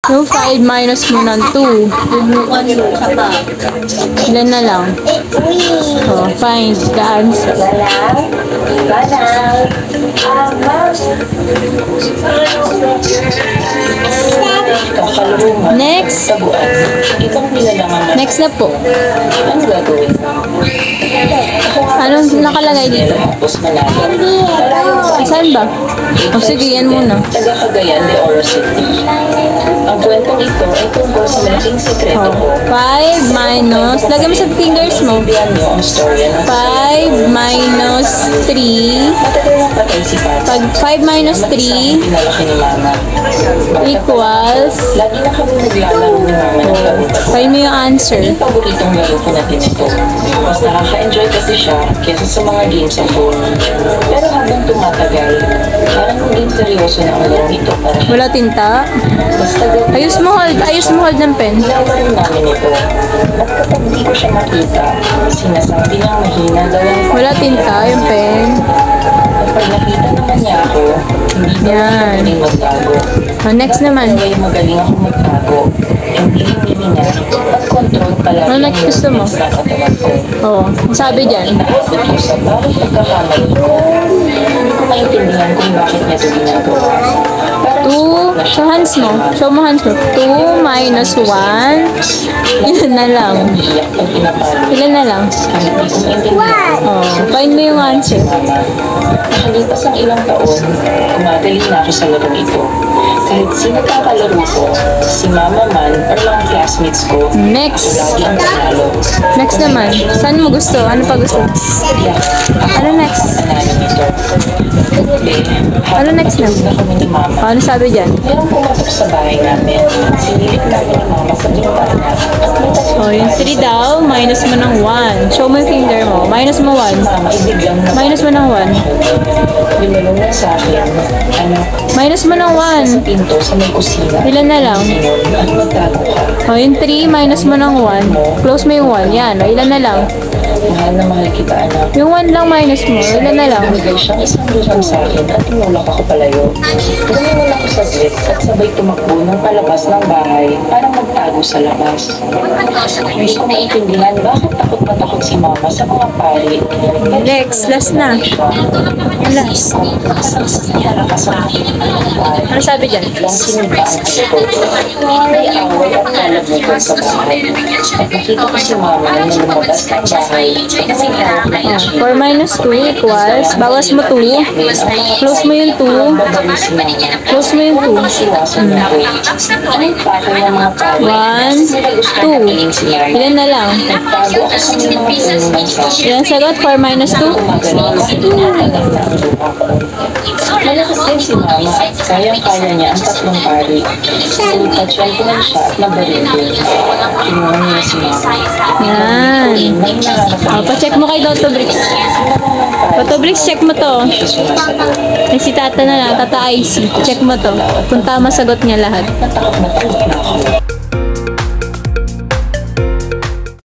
Yung 5 minus mo ng 2. Bubukan mo ka pa. Ilan na lang? Oh, find the answer. Next. Next na po. Ano gagawin? Anong nakalagay dito? Saan ba? O sige, yan muna. Taga Cagayan de Oro City. Ang kwentong ito ay tungkol sa malaking sekreto ko. 5 minus, lagay mo sa fingers mo. Bihan niyo ang storya ng 5 minus 3. matagal ng patay si Pat. Pag 5 minus 3 Pinalaki ni Mama. equals, Lagi na kami naglalaro ni Mama ng laro. find mo yung answer. Yung paboritong laro ko na din ito. Mas nakaka-enjoy kasi siya kesa sa mga games sa phone. Pero habang tumatagal, parang maging seryoso na ang laro ito para Wala tinta. basta gawin. Ayos mo hold ng pen. Ginawarin namin ito. At kapag di ko siya makita, sinasabi niyang mahina daw ang Wala tinta yung pen. Kapag nakita naman niya ako, hindi daw Yan. ako magaling magtago. Next naman. Kaya magaling ako magtago. Hindi niya at control pala Ano next gusto mo? ng katawan ko. Oo, ang sabi dyan. Inaabot ko sa bawat pagkakamali ko. Hindi ko maintindihan kung bakit niya ito ginagawa. Parang 2, sa hands mo. Show mo hands mo. 2 minus 1. Ilan na lang? umiiyak pag pinapalo. Ilan na lang? Kahit di ko maintindihan. Oh, find mo yung answer. Mama, nakalipas ang ilang taon, kumadali na ako sa larong ito. Kahit sino pang kalaro ko, si Mama man or mga classmates ko, Next. lagi ang panalo. Next naman. Saan mo gusto? Ano pa gusto? Ano next? Panalo nito. Kagabi, Ano next na? na kami ni Mama. Ano sabi dyan? Merong pumatok sa bahay namin. Sinilip namin ni Mama sa bintana. At may Oh, yung 3 daw, minus mo ng 1. Show mo yung finger mo. Minus mo 1. Mama, ibiglang na Minus mo ng 1. Lumulong na sa akin. Anak, Minus mo ng 1. pinto sa may kusina. Ilan na lang? Sinun, at magtago ka. Oh, yung 3 minus mo ng 1. Close mo yung 1. Yan. O, ilan na lang? Mahal na mahal kita, anak. Yung 1 lang minus mo. Ilan na lang? Bumigay siyang isang dusan sa akin at tinulak ako palayo. Gumingon ako sa jeep at sabay tumakbo ng palabas ng bahay para magtago sa labas. Hindi ko maintindihan bakit takot na takot si Mama sa mga pari. Next. Last na. Last. Ano sabi dyan? Lang sinimba ang ito. May away at kalagnagan sa bahay. At nakita ko si Mama na lumabas ng bahay. May hawak na itchy. 4 minus 2 equals, bawas mo 2. Close mo yung 2. Close mo yung 2. Siwasan niya ko. Anong pakay ng mga pari? 1, 2. Ilan na lang? Nagtago ako sa mga puno ng sabi. Ilan sagot? 4 minus 2? Gumagaling kahit umakalak na ang lupa ko. Malakas din si Mama at kayang-kaya niya ang tatlong pari. Nagpatsyempuhan siya at nabaril din. Kinuha niya si Mama. Yan. May nararamdaman O, pa-check mo kay Dr. Bricks. Dr. Bricks, check mo to. siya sumasagot. Ay, si Tata na lang, Tata IC. Check mo to. Kung tama sagot niya lahat. Natakot na ako.